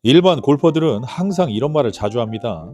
일반 골퍼들은 항상 이런 말을 자주 합니다.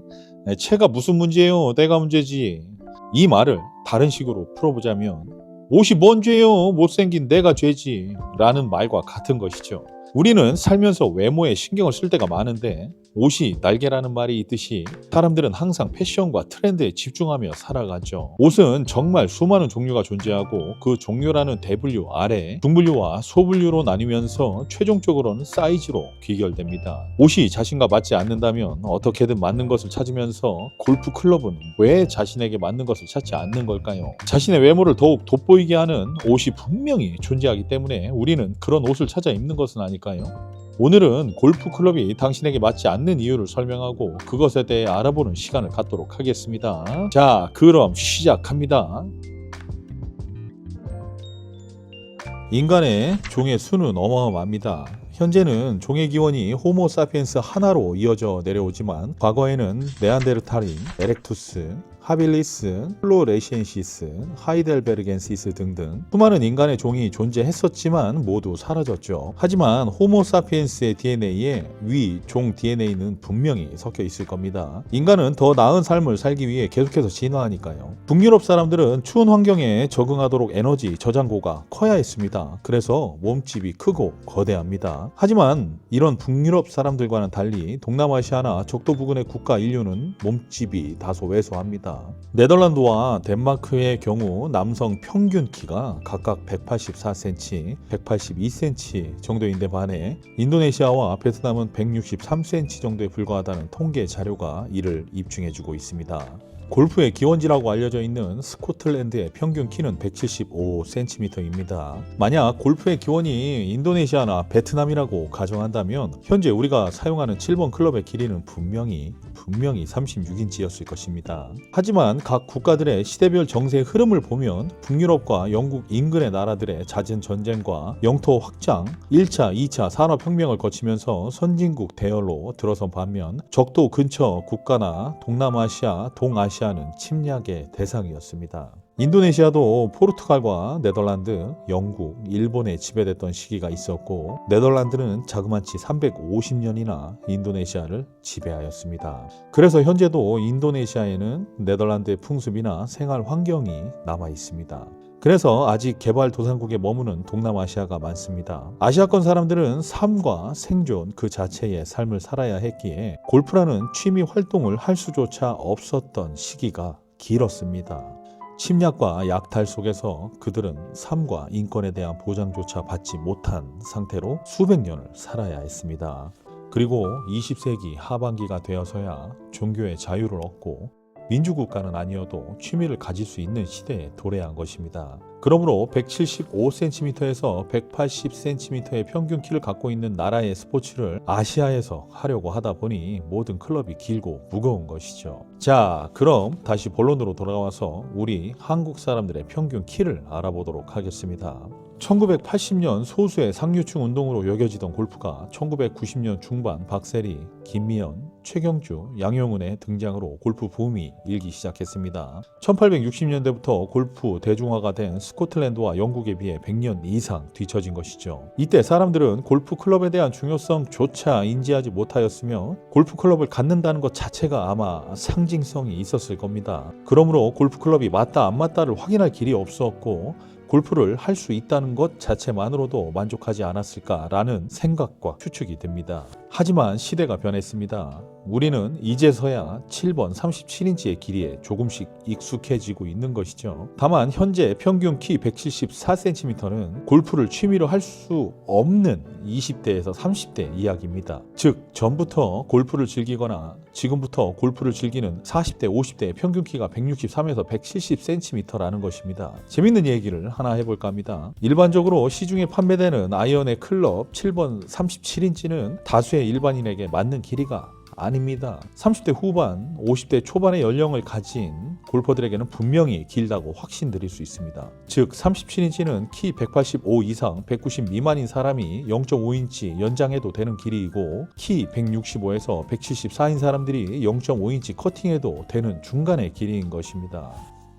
채가 무슨 문제예요? 내가 문제지. 이 말을 다른 식으로 풀어보자면 옷이 뭔 죄요? 못생긴 내가 죄지. 라는 말과 같은 것이죠. 우리는 살면서 외모에 신경을 쓸 때가 많은데 옷이 날개라는 말이 있듯이 사람들은 항상 패션과 트렌드에 집중하며 살아가죠. 옷은 정말 수많은 종류가 존재하고 그 종류라는 대분류 아래 중분류와 소분류로 나뉘면서 최종적으로는 사이즈로 귀결됩니다. 옷이 자신과 맞지 않는다면 어떻게든 맞는 것을 찾으면서 골프 클럽은 왜 자신에게 맞는 것을 찾지 않는 걸까요? 자신의 외모를 더욱 돋보이게 하는 옷이 분명히 존재하기 때문에 우리는 그런 옷을 찾아 입는 것은 아닐까요? 오늘은 골프 클럽이 당신에게 맞지 않는 이유를 설명하고 그것에 대해 알아보는 시간을 갖도록 하겠습니다. 자, 그럼 시작합니다. 인간의 종의 수는 어마어마합니다. 현재는 종의 기원이 호모 사피엔스 하나로 이어져 내려오지만 과거에는 네안데르탈인, 에렉투스, 하빌리스, 플로레시엔시스, 하이델베르겐시스 등등 수많은 인간의 종이 존재했었지만 모두 사라졌죠. 하지만 호모 사피엔스의 DNA에 위 종 DNA는 분명히 섞여 있을 겁니다. 인간은 더 나은 삶을 살기 위해 계속해서 진화하니까요. 북유럽 사람들은 추운 환경에 적응하도록 에너지 저장고가 커야 했습니다. 그래서 몸집이 크고 거대합니다. 하지만 이런 북유럽 사람들과는 달리 동남아시아나 적도 부근의 국가 인류는 몸집이 다소 왜소합니다. 네덜란드와 덴마크의 경우 남성 평균 키가 각각 184cm, 182cm 정도인데 반해 인도네시아와 베트남은 163cm 정도에 불과하다는 통계 자료가 이를 입증해주고 있습니다. 골프의 기원지라고 알려져 있는 스코틀랜드의 평균 키는 175cm입니다. 만약 골프의 기원이 인도네시아나 베트남이라고 가정한다면 현재 우리가 사용하는 7번 클럽의 길이는 분명히 36인치였을 것입니다. 하지만 각 국가들의 시대별 정세의 흐름을 보면 북유럽과 영국 인근의 나라들의 잦은 전쟁과 영토 확장, 1차, 2차 산업혁명을 거치면서 선진국 대열로 들어선 반면 적도 근처 국가나 동남아시아, 동아시아는 침략의 대상이었습니다. 인도네시아도 포르투갈과 네덜란드, 영국, 일본에 지배됐던 시기가 있었고 네덜란드는 자그마치 350년이나 인도네시아를 지배하였습니다. 그래서 현재도 인도네시아에는 네덜란드의 풍습이나 생활 환경이 남아 있습니다. 그래서 아직 개발도상국에 머무는 동남아시아가 많습니다. 아시아권 사람들은 삶과 생존 그 자체의 삶을 살아야 했기에 골프라는 취미 활동을 할 수조차 없었던 시기가 길었습니다. 침략과 약탈 속에서 그들은 삶과 인권에 대한 보장조차 받지 못한 상태로 수백 년을 살아야 했습니다. 그리고 20세기 하반기가 되어서야 종교의 자유를 얻고 민주국가는 아니어도 취미를 가질 수 있는 시대에 도래한 것입니다. 그러므로 175cm에서 180cm의 평균 키를 갖고 있는 나라의 스포츠를 아시아에서 하려고 하다 보니 모든 클럽이 길고 무거운 것이죠. 자, 그럼 다시 본론으로 돌아와서 우리 한국 사람들의 평균 키를 알아보도록 하겠습니다. 1980년 소수의 상류층 운동으로 여겨지던 골프가 1990년 중반 박세리, 김미연, 최경주, 양용은의 등장으로 골프 붐이 일기 시작했습니다. 1860년대부터 골프 대중화가 된 스코틀랜드와 영국에 비해 100년 이상 뒤처진 것이죠. 이때 사람들은 골프 클럽에 대한 중요성조차 인지하지 못하였으며 골프 클럽을 갖는다는 것 자체가 아마 상징성이 있었을 겁니다. 그러므로 골프 클럽이 맞다 안 맞다를 확인할 길이 없었고 골프를 할 수 있다는 것 자체만으로도 만족하지 않았을까라는 생각과 추측이 듭니다. 하지만 시대가 변했습니다. 우리는 이제서야 7번 37인치의 길이에 조금씩 익숙해지고 있는 것이죠. 다만 현재 평균 키 174cm는 골프를 취미로 할 수 없는 20대에서 30대 이야기입니다. 즉 전부터 골프를 즐기거나 지금부터 골프를 즐기는 40대 50대의 평균 키가 163에서 170cm라는 것입니다. 재밌는 얘기를 하나 해볼까 합니다. 일반적으로 시중에 판매되는 아이언의 클럽 7번 37인치는 다수의 일반인에게 맞는 길이가 아닙니다. 30대 후반, 50대 초반의 연령을 가진 골퍼들에게는 분명히 길다고 확신드릴 수 있습니다. 즉 37인치는 키 185 이상 190 미만인 사람이 0.5인치 연장해도 되는 길이이고 키 165에서 174인 사람들이 0.5인치 커팅해도 되는 중간의 길이인 것입니다.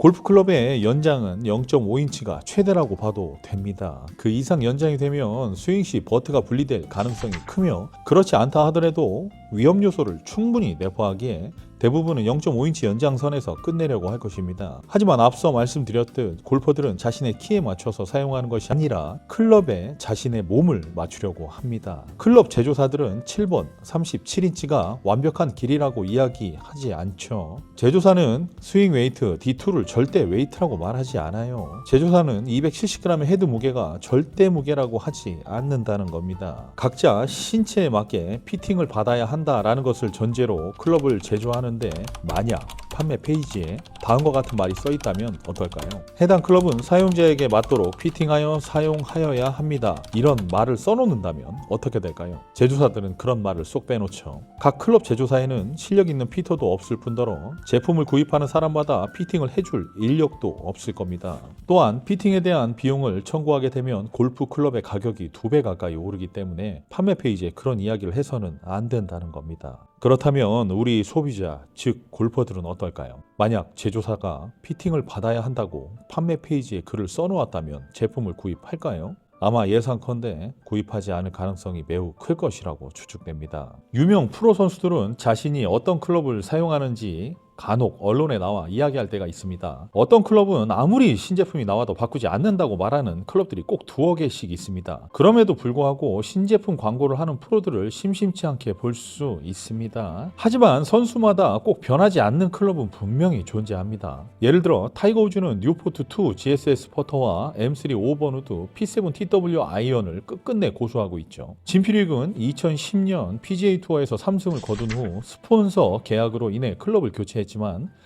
골프클럽의 연장은 0.5인치가 최대라고 봐도 됩니다. 그 이상 연장이 되면 스윙 시 버트가 분리될 가능성이 크며 그렇지 않다 하더라도 위험 요소를 충분히 내포하기에 대부분은 0.5인치 연장선에서 끝내려고 할 것입니다. 하지만 앞서 말씀드렸듯 골퍼들은 자신의 키에 맞춰서 사용하는 것이 아니라 클럽에 자신의 몸을 맞추려고 합니다. 클럽 제조사들은 7번 37인치가 완벽한 길이라고 이야기하지 않죠. 제조사는 스윙 웨이트 D2를 절대 웨이트라고 말하지 않아요. 제조사는 270g의 헤드 무게가 절대 무게라고 하지 않는다는 겁니다. 각자 신체에 맞게 피팅을 받아야 한다라는 것을 전제로 클럽을 제조하는 만약 판매 페이지에 다음과 같은 말이 써 있다면 어떨까요? 해당 클럽은 사용자에게 맞도록 피팅하여 사용하여야 합니다. 이런 말을 써놓는다면 어떻게 될까요? 제조사들은 그런 말을 쏙 빼놓죠. 각 클럽 제조사에는 실력 있는 피터도 없을 뿐더러 제품을 구입하는 사람마다 피팅을 해줄 인력도 없을 겁니다. 또한 피팅에 대한 비용을 청구하게 되면 골프 클럽의 가격이 2배 가까이 오르기 때문에 판매 페이지에 그런 이야기를 해서는 안 된다는 겁니다. 그렇다면 우리 소비자, 즉 골퍼들은 어떨까요? 만약 제조사가 피팅을 받아야 한다고 판매 페이지에 글을 써놓았다면 제품을 구입할까요? 아마 예상컨대 구입하지 않을 가능성이 매우 클 것이라고 추측됩니다. 유명 프로 선수들은 자신이 어떤 클럽을 사용하는지 간혹 언론에 나와 이야기할 때가 있습니다. 어떤 클럽은 아무리 신제품이 나와도 바꾸지 않는다고 말하는 클럽들이 꼭 2-3개씩 있습니다. 그럼에도 불구하고 신제품 광고를 하는 프로들을 심심치 않게 볼 수 있습니다. 하지만 선수마다 꼭 변하지 않는 클럽은 분명히 존재합니다. 예를 들어 타이거 우즈는 뉴포트2 GSS 퍼터와 M3 5번 우드 P7 TW 아이언을 끝끝내 고수하고 있죠. 진피릭은 2010년 PGA 투어에서 3승을 거둔 후 스폰서 계약으로 인해 클럽을 교체했지만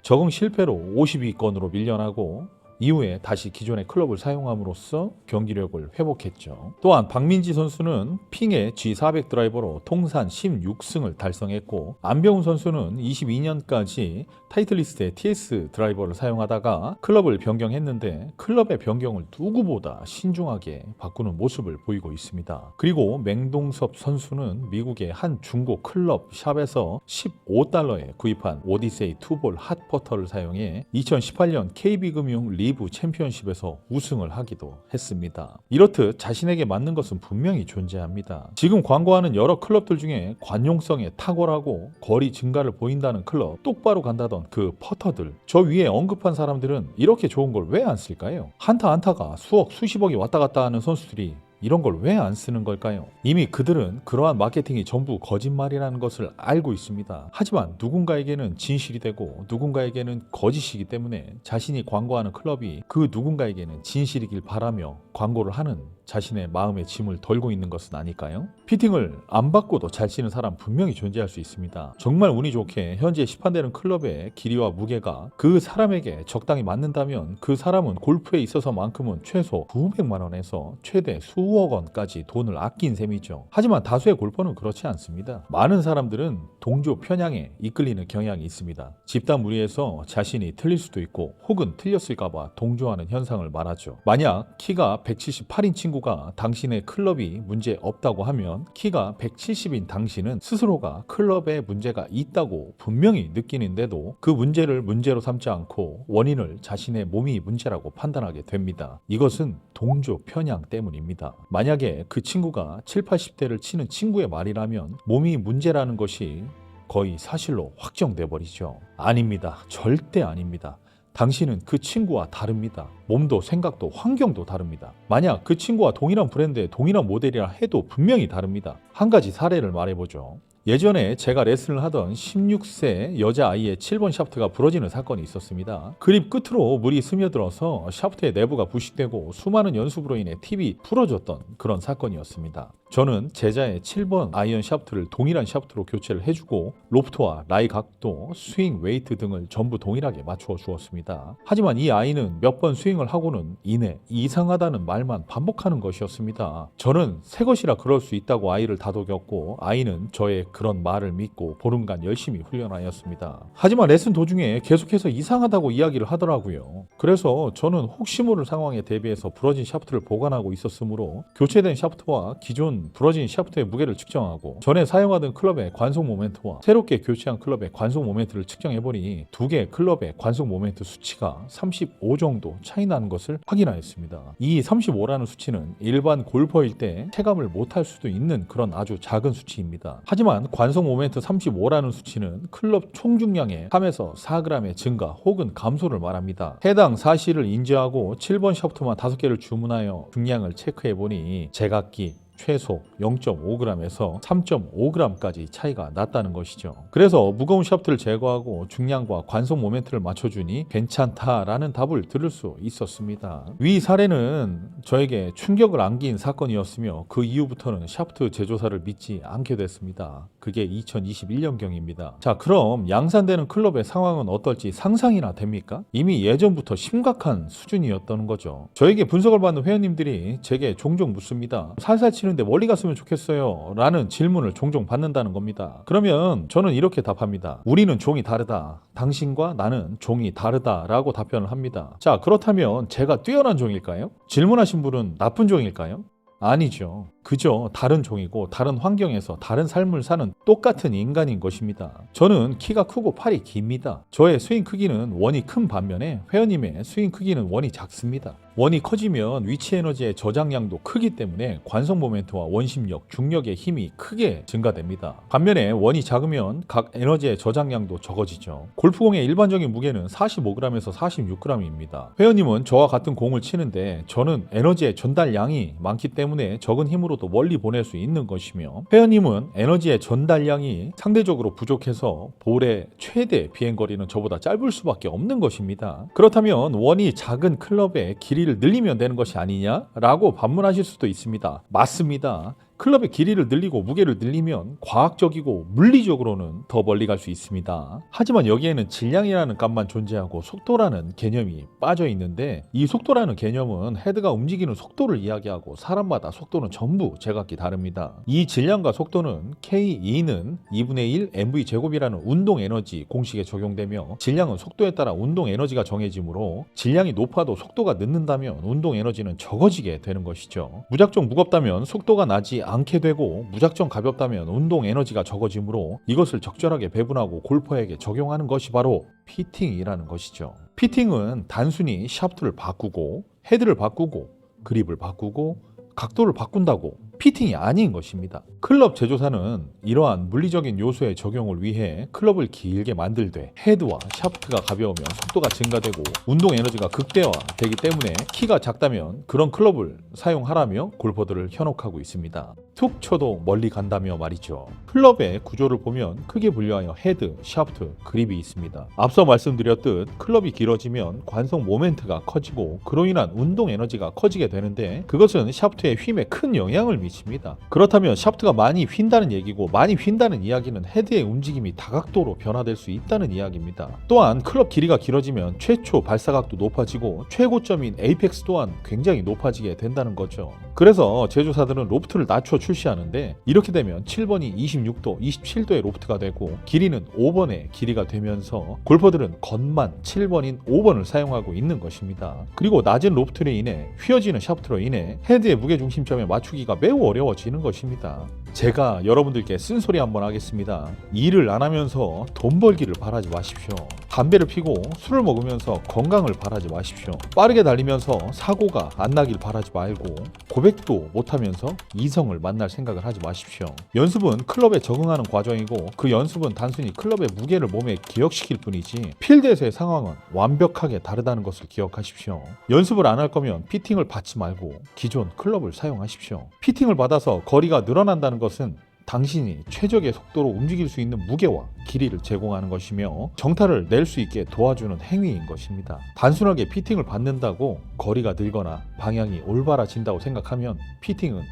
적응 실패로 52건으로 밀려나고 이후에 다시 기존의 클럽을 사용함으로써 경기력을 회복했죠. 또한 박민지 선수는 핑의 G400 드라이버로 통산 16승을 달성했고 안병훈 선수는 22년까지 타이틀리스트의 TS 드라이버를 사용하다가 클럽을 변경했는데 클럽의 변경을 누구보다 신중하게 바꾸는 모습을 보이고 있습니다. 그리고 맹동섭 선수는 미국의 한 중고 클럽 샵에서 $15에 구입한 오디세이 투볼 핫퍼터를 사용해 2018년 KB금융 리브 챔피언십에서 우승을 하기도 했습니다. 이렇듯 자신에게 맞는 것은 분명히 존재합니다. 지금 광고하는 여러 클럽들 중에 관용성에 탁월하고 거리 증가를 보인다는 클럽, 똑바로 간다던 그 퍼터들, 저 위에 언급한 사람들은 이렇게 좋은 걸 왜 안 쓸까요? 한타 한타가 수억 수십억이 왔다 갔다 하는 선수들이 이런 걸 왜 안 쓰는 걸까요? 이미 그들은 그러한 마케팅이 전부 거짓말이라는 것을 알고 있습니다. 하지만 누군가에게는 진실이 되고 누군가에게는 거짓이기 때문에 자신이 광고하는 클럽이 그 누군가에게는 진실이길 바라며 광고를 하는 자신의 마음의 짐을 덜고 있는 것은 아닐까요? 피팅을 안 받고도 잘 치는 사람 분명히 존재할 수 있습니다. 정말 운이 좋게 현재 시판되는 클럽의 길이와 무게가 그 사람에게 적당히 맞는다면 그 사람은 골프에 있어서만큼은 최소 900만 원에서 최대 수억 원까지 돈을 아낀 셈이죠. 하지만 다수의 골퍼는 그렇지 않습니다. 많은 사람들은 동조 편향에 이끌리는 경향이 있습니다. 집단 무리에서 자신이 틀릴 수도 있고 혹은 틀렸을까봐 동조하는 현상을 말하죠. 만약 키가 178인 친구가 당신의 클럽이 문제 없다고 하면 키가 170인 당신은 스스로가 클럽에 문제가 있다고 분명히 느끼는데도 그 문제를 문제로 삼지 않고 원인을 자신의 몸이 문제라고 판단하게 됩니다. 이것은 동조 편향 때문입니다. 만약에 그 친구가 7, 80대를 치는 친구의 말이라면 몸이 문제라는 것이 거의 사실로 확정돼 버리죠. 아닙니다. 절대 아닙니다. 당신은 그 친구와 다릅니다. 몸도 생각도 환경도 다릅니다. 만약 그 친구와 동일한 브랜드의 동일한 모델이라 해도 분명히 다릅니다. 한 가지 사례를 말해보죠. 예전에 제가 레슨을 하던 16세 여자아이의 7번 샤프트가 부러지는 사건이 있었습니다. 그립 끝으로 물이 스며들어서 샤프트의 내부가 부식되고 수많은 연습으로 인해 팁이 부러졌던 그런 사건이었습니다. 저는 제자의 7번 아이언 샤프트를 동일한 샤프트로 교체를 해주고 로프트와 라이 각도, 스윙 웨이트 등을 전부 동일하게 맞추어 주었습니다. 하지만 이 아이는 몇 번 스윙을 하고는 이내 이상하다는 말만 반복하는 것이었습니다. 저는 새 것이라 그럴 수 있다고 아이를 다독였고 아이는 저의 그런 말을 믿고 보름간 열심히 훈련하였습니다. 하지만 레슨 도중에 계속해서 이상하다고 이야기를 하더라고요. 그래서 저는 혹시 모를 상황에 대비해서 부러진 샤프트를 보관하고 있었으므로 교체된 샤프트와 기존 기존 부러진 샤프트의 무게를 측정하고 전에 사용하던 클럽의 관속 모멘트와 새롭게 교체한 클럽의 관속 모멘트를 측정해보니 두 개의 클럽의 관속 모멘트 수치가 35 정도 차이 나는 것을 확인하였습니다. 이 35라는 수치는 일반 골퍼일 때 체감을 못할 수도 있는 그런 아주 작은 수치입니다. 하지만 관속 모멘트 35라는 수치는 클럽 총 중량의 3에서 4g의 증가 혹은 감소를 말합니다. 해당 사실을 인지하고 7번 샤프트만 5개를 주문하여 중량을 체크해보니 제각기 최소 0.5g에서 3.5g까지 차이가 났다는 것이죠. 그래서 무거운 샤프트를 제거하고 중량과 관속 모멘트를 맞춰주니 괜찮다라는 답을 들을 수 있었습니다. 위 사례는 저에게 충격을 안긴 사건이었으며 그 이후부터는 샤프트 제조사를 믿지 않게 됐습니다. 그게 2021년경입니다. 자, 그럼 양산되는 클럽의 상황은 어떨지 상상이나 됩니까? 이미 예전부터 심각한 수준이었던 거죠. 저에게 분석을 받는 회원님들이 제게 종종 묻습니다. 살살 치는데 멀리 갔으면 좋겠어요 라는 질문을 종종 받는다는 겁니다. 그러면 저는 이렇게 답합니다. 우리는 종이 다르다. 당신과 나는 종이 다르다 라고 답변을 합니다. 자, 그렇다면 제가 뛰어난 종일까요? 질문하신 분은 나쁜 종일까요? 아니죠. 그저 다른 종이고 다른 환경에서 다른 삶을 사는 똑같은 인간인 것입니다. 저는 키가 크고 팔이 깁니다. 저의 스윙 크기는 원이 큰 반면에 회원님의 스윙 크기는 원이 작습니다. 원이 커지면 위치 에너지의 저장량도 크기 때문에 관성 모멘트와 원심력, 중력의 힘이 크게 증가됩니다. 반면에 원이 작으면 각 에너지의 저장량도 적어지죠. 골프공의 일반적인 무게는 45g에서 46g입니다. 회원님은 저와 같은 공을 치는데 저는 에너지의 전달량이 많기 때문에 적은 힘으로도 멀리 보낼 수 있는 것이며 회원님은 에너지의 전달량이 상대적으로 부족해서 볼의 최대 비행거리는 저보다 짧을 수밖에 없는 것입니다. 그렇다면 원이 작은 클럽의 길이를 늘리면 되는 것이 아니냐라고 반문하실 수도 있습니다. 맞습니다. 클럽의 길이를 늘리고 무게를 늘리면 과학적이고 물리적으로는 더 멀리 갈 수 있습니다. 하지만 여기에는 질량이라는 값만 존재하고 속도라는 개념이 빠져 있는데 이 속도라는 개념은 헤드가 움직이는 속도를 이야기하고 사람마다 속도는 전부 제각기 다릅니다. 이 질량과 속도는 K2는 2분의 1 mv 제곱이라는 운동 에너지 공식에 적용되며 질량은 속도에 따라 운동 에너지가 정해지므로 질량이 높아도 속도가 늦는다면 운동 에너지는 적어지게 되는 것이죠. 무작정 무겁다면 속도가 나지 않게 되고 무작정 가볍다면 운동 에너지가 적어지므로 이것을 적절하게 배분하고 골퍼에게 적용하는 것이 바로 피팅이라는 것이죠. 피팅은 단순히 샤프트를 바꾸고 헤드를 바꾸고 그립을 바꾸고 각도를 바꾼다고 피팅이 아닌 것입니다. 클럽 제조사는 이러한 물리적인 요소의 적용을 위해 클럽을 길게 만들되 헤드와 샤프트가 가벼우면 속도가 증가되고 운동 에너지가 극대화되기 때문에 키가 작다면 그런 클럽을 사용하라며 골퍼들을 현혹하고 있습니다. 툭 쳐도 멀리 간다며 말이죠. 클럽의 구조를 보면 크게 분류하여 헤드, 샤프트, 그립이 있습니다. 앞서 말씀드렸듯 클럽이 길어지면 관성 모멘트가 커지고 그로 인한 운동 에너지가 커지게 되는데 그것은 샤프트의 힘에 큰 영향을 미칩니다. 그렇다면 샤프트가 많이 휜다는 얘기고 많이 휜다는 이야기는 헤드의 움직임이 다각도로 변화될 수 있다는 이야기입니다. 또한 클럽 길이가 길어지면 최초 발사각도 높아지고 최고점인 에이펙스 또한 굉장히 높아지게 된다는 거죠. 그래서 제조사들은 로프트를 낮춰 출시하는데 이렇게 되면 7번이 26도, 27도의 로프트가 되고 길이는 5번의 길이가 되면서 골퍼들은 겉만 7번인 5번을 사용하고 있는 것입니다. 그리고 낮은 로프트로 인해 휘어지는 샤프트로 인해 헤드의 무게중심점에 맞추기가 매우 어려워지는 것입니다. 제가 여러분들께 쓴소리 한번 하겠습니다. 일을 안 하면서 돈 벌기를 바라지 마십시오. 담배를 피고 술을 먹으면서 건강을 바라지 마십시오. 빠르게 달리면서 사고가 안 나길 바라지 말고 고백도 못하면서 이성을 만날 생각을 하지 마십시오. 연습은 클럽에 적응하는 과정이고 그 연습은 단순히 클럽의 무게를 몸에 기억시킬 뿐이지 필드에서의 상황은 완벽하게 다르다는 것을 기억하십시오. 연습을 안 할 거면 피팅을 받지 말고 기존 클럽을 사용하십시오. 피팅을 받아서 거리가 늘어난다는 것은 당신이 최적의 속도로 움직일 수 있는 무게와 길이를 제공하는 것이며 정타를 낼 수 있게 도와주는 행위인 것입니다. 단순하게 피팅을 받는다고 거리가 늘거나 방향이 올바라진다고 생각하면 피팅은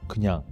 그냥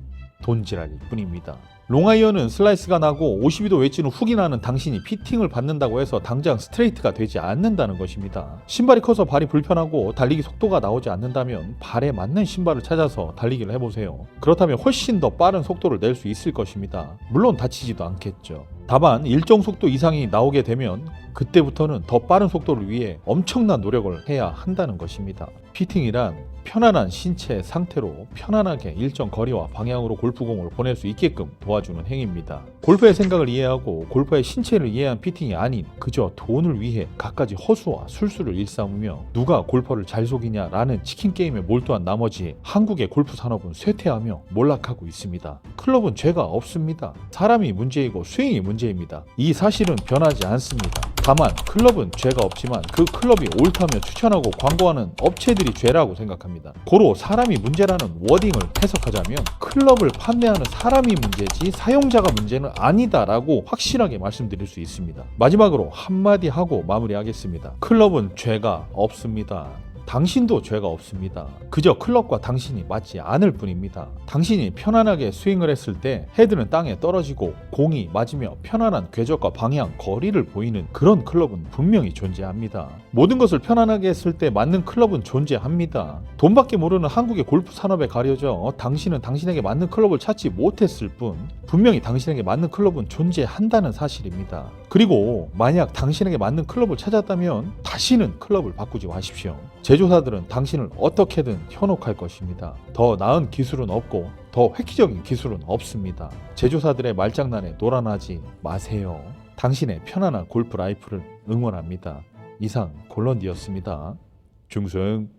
돈지랄일 뿐입니다. 롱아이언은 슬라이스가 나고 52도 웨지는 훅이 나는 당신이 피팅을 받는다고 해서 당장 스트레이트가 되지 않는다는 것입니다. 신발이 커서 발이 불편하고 달리기 속도가 나오지 않는다면 발에 맞는 신발을 찾아서 달리기를 해보세요. 그렇다면 훨씬 더 빠른 속도를 낼 수 있을 것입니다. 물론 다치지도 않겠죠. 다만 일정 속도 이상이 나오게 되면 그때부터는 더 빠른 속도를 위해 엄청난 노력을 해야 한다는 것입니다. 피팅이란 편안한 신체 상태로 편안하게 일정 거리와 방향으로 골프공을 보낼 수 있게끔 도와주는 행위입니다. 골퍼의 생각을 이해하고 골퍼의 신체를 이해한 피팅이 아닌 그저 돈을 위해 갖가지 허수와 술수를 일삼으며 누가 골퍼를 잘 속이냐라는 치킨 게임에 몰두한 나머지 한국의 골프 산업은 쇠퇴하며 몰락하고 있습니다. 클럽은 죄가 없습니다. 사람이 문제이고 스윙이 문제입니다. 이 사실은 변하지 않습니다. 다만 클럽은 죄가 없지만 그 클럽이 옳다며 추천하고 광고하는 업체들이 죄라고 생각합니다. 고로 사람이 문제라는 워딩을 해석하자면 클럽을 판매하는 사람이 문제지 사용자가 문제는 아니다라고 확실하게 말씀드릴 수 있습니다. 마지막으로 한마디 하고 마무리하겠습니다. 클럽은 죄가 없습니다. 당신도 죄가 없습니다. 그저 클럽과 당신이 맞지 않을 뿐입니다. 당신이 편안하게 스윙을 했을 때 헤드는 땅에 떨어지고 공이 맞으며 편안한 궤적과 방향, 거리를 보이는 그런 클럽은 분명히 존재합니다. 모든 것을 편안하게 했을 때 맞는 클럽은 존재합니다. 돈밖에 모르는 한국의 골프 산업에 가려져 당신은 당신에게 맞는 클럽을 찾지 못했을 뿐 분명히 당신에게 맞는 클럽은 존재한다는 사실입니다. 그리고 만약 당신에게 맞는 클럽을 찾았다면 다시는 클럽을 바꾸지 마십시오. 제조사들은 당신을 어떻게든 현혹할 것입니다. 더 나은 기술은 없고 더 획기적인 기술은 없습니다. 제조사들의 말장난에 놀아나지 마세요. 당신의 편안한 골프 라이프를 응원합니다. 이상 골런디였습니다. 중승.